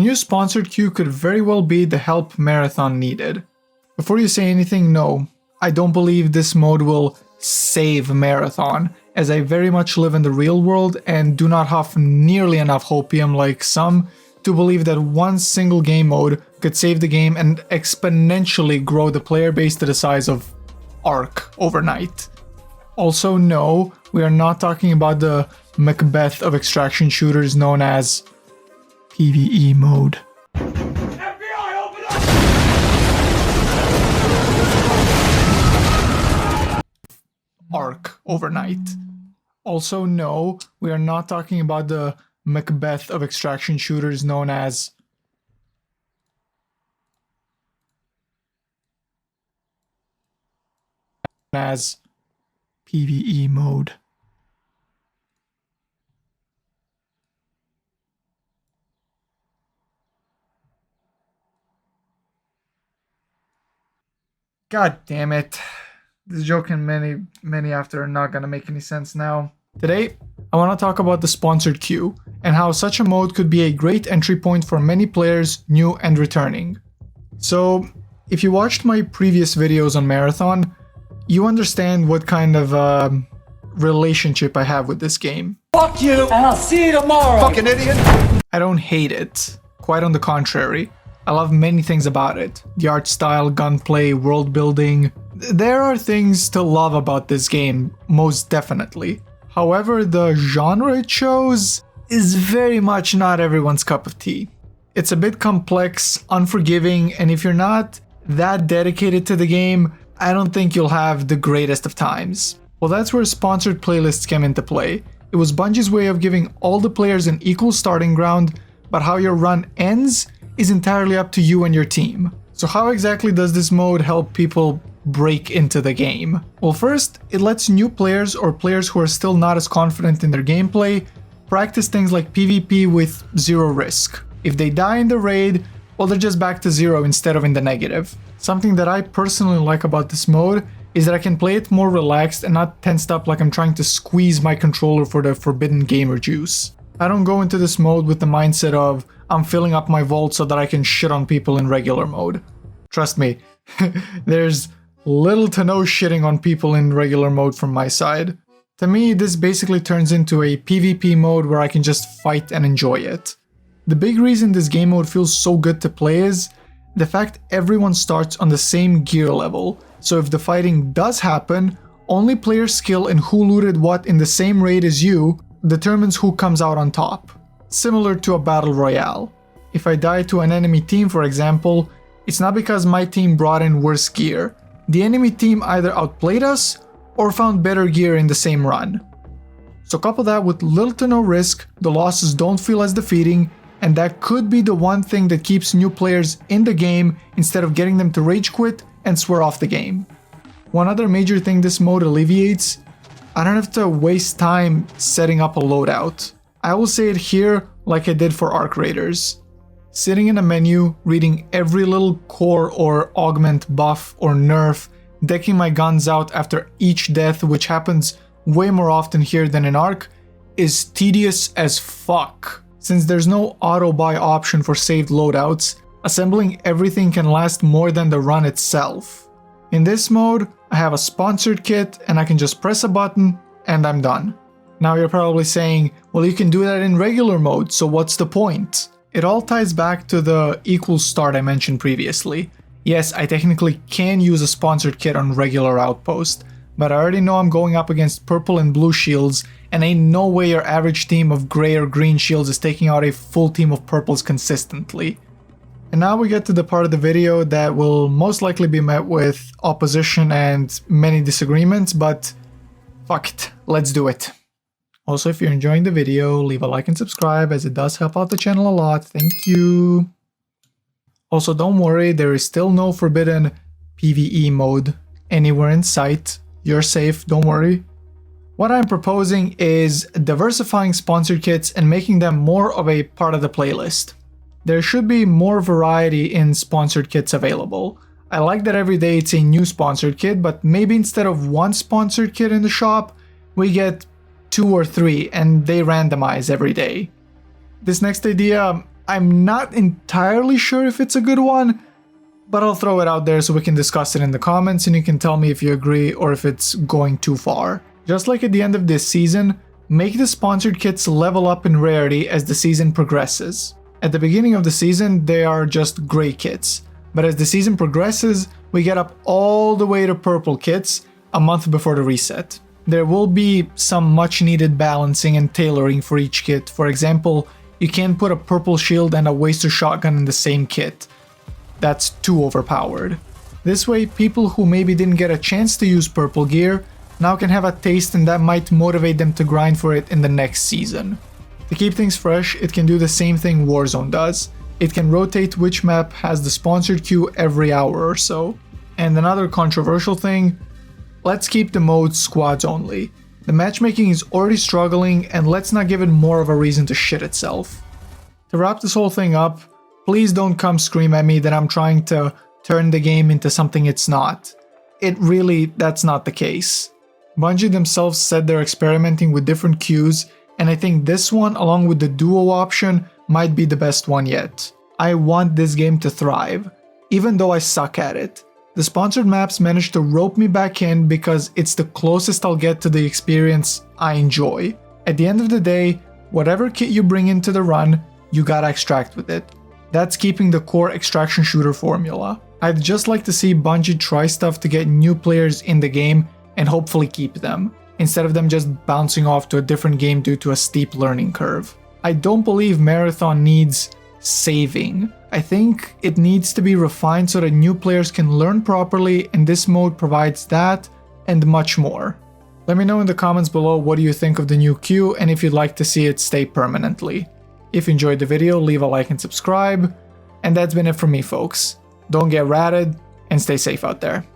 new sponsored queue could very well be the help marathon needed. Before you say anything, no, I don't believe this mode will save marathon, as I very much live in the real world and do not have nearly enough hopium like some to believe that one single game mode could save the game and exponentially grow the player base to the size of Ark overnight. Also, no, we are not talking about the Macbeth of extraction shooters known as PvE mode. FBI, open up! Ark overnight. Also, no, we are not talking about the Macbeth of extraction shooters known as PvE mode. God damn it. This joke and many after are not gonna make any sense now. Today, I want to talk about the sponsored queue and how such a mode could be a great entry point for many players, new and returning. So, if you watched my previous videos on Marathon, you understand what kind of relationship I have with this game. Fuck you, and I'll see you tomorrow! Fucking idiot! I don't hate it. Quite on the contrary. I love many things about it. The art style, gunplay, world building. There are things to love about this game, most definitely. However, the genre it shows is very much not everyone's cup of tea. It's a bit complex, unforgiving, and if you're not that dedicated to the game, I don't think you'll have the greatest of times. Well, that's where sponsored playlists came into play. It was Bungie's way of giving all the players an equal starting ground, but how your run ends is entirely up to you and your team. So how exactly does this mode help people break into the game? Well, first, it lets new players or players who are still not as confident in their gameplay practice things like PvP with zero risk. If they die in the raid, well, they're just back to zero instead of in the negative. Something that I personally like about this mode is that I can play it more relaxed and not tensed up like I'm trying to squeeze my controller for the forbidden gamer juice. I don't go into this mode with the mindset of I'm filling up my vault so that I can shit on people in regular mode. Trust me, there's little to no shitting on people in regular mode from my side. To me, this basically turns into a PvP mode where I can just fight and enjoy it. The big reason this game mode feels so good to play is the fact everyone starts on the same gear level, so if the fighting does happen, only player skill and who looted what in the same raid as you determines who comes out on top. Similar to a battle royale. If I die to an enemy team, for example, it's not because my team brought in worse gear. The enemy team either outplayed us or found better gear in the same run. So couple that with little to no risk, the losses don't feel as defeating, and that could be the one thing that keeps new players in the game instead of getting them to rage quit and swear off the game. One other major thing this mode alleviates, I don't have to waste time setting up a loadout. I will say it here like I did for Arc Raiders. Sitting in a menu, reading every little core or augment buff or nerf, decking my guns out after each death, which happens way more often here than in Arc, is tedious as fuck. Since there's no auto buy option for saved loadouts, assembling everything can last more than the run itself. In this mode, I have a sponsored kit and I can just press a button and I'm done. Now you're probably saying, well, you can do that in regular mode, so what's the point? It all ties back to the equal start I mentioned previously. Yes, I technically can use a sponsored kit on regular Outpost, but I already know I'm going up against purple and blue shields, and ain't no way your average team of gray or green shields is taking out a full team of purples consistently. And now we get to the part of the video that will most likely be met with opposition and many disagreements, but fuck it, let's do it. Also, if you're enjoying the video, leave a like and subscribe as it does help out the channel a lot, thank you. Also, don't worry, there is still no forbidden PvE mode anywhere in sight. You're safe, don't worry. What I'm proposing is diversifying sponsored kits and making them more of a part of the playlist. There should be more variety in sponsored kits available. I like that every day it's a new sponsored kit, but maybe instead of one sponsored kit in the shop, we get 2 or 3 and they randomize every day. This next idea I'm not entirely sure if it's a good one, but I'll throw it out there so we can discuss it in the comments and you can tell me if you agree or if it's going too far. Just like at the end of this season, make the sponsored kits level up in rarity as the season progresses. At the beginning of the season, they are just gray kits, but as the season progresses, we get up all the way to purple kits a month before the reset. There will be some much needed balancing and tailoring for each kit. For example, you can't put a purple shield and a waster shotgun in the same kit. That's too overpowered. This way, people who maybe didn't get a chance to use purple gear now can have a taste and that might motivate them to grind for it in the next season. To keep things fresh, it can do the same thing Warzone does. It can rotate which map has the sponsored queue every hour or so. And another controversial thing, let's keep the mode squads only. The matchmaking is already struggling and let's not give it more of a reason to shit itself. To wrap this whole thing up, please don't come scream at me that I'm trying to turn the game into something it's not. That's not the case. Bungie themselves said they're experimenting with different queues, and I think this one, along with the duo option, might be the best one yet. I want this game to thrive, even though I suck at it. The sponsored maps managed to rope me back in because it's the closest I'll get to the experience I enjoy. At the end of the day, whatever kit you bring into the run, you gotta extract with it. That's keeping the core extraction shooter formula. I'd just like to see Bungie try stuff to get new players in the game and hopefully keep them, instead of them just bouncing off to a different game due to a steep learning curve. I don't believe Marathon needs saving. I think it needs to be refined so that new players can learn properly, and this mode provides that and much more. Let me know in the comments below what do you think of the new queue and if you'd like to see it stay permanently. If you enjoyed the video, leave a like and subscribe. And that's been it from me, folks. Don't get ratted and stay safe out there.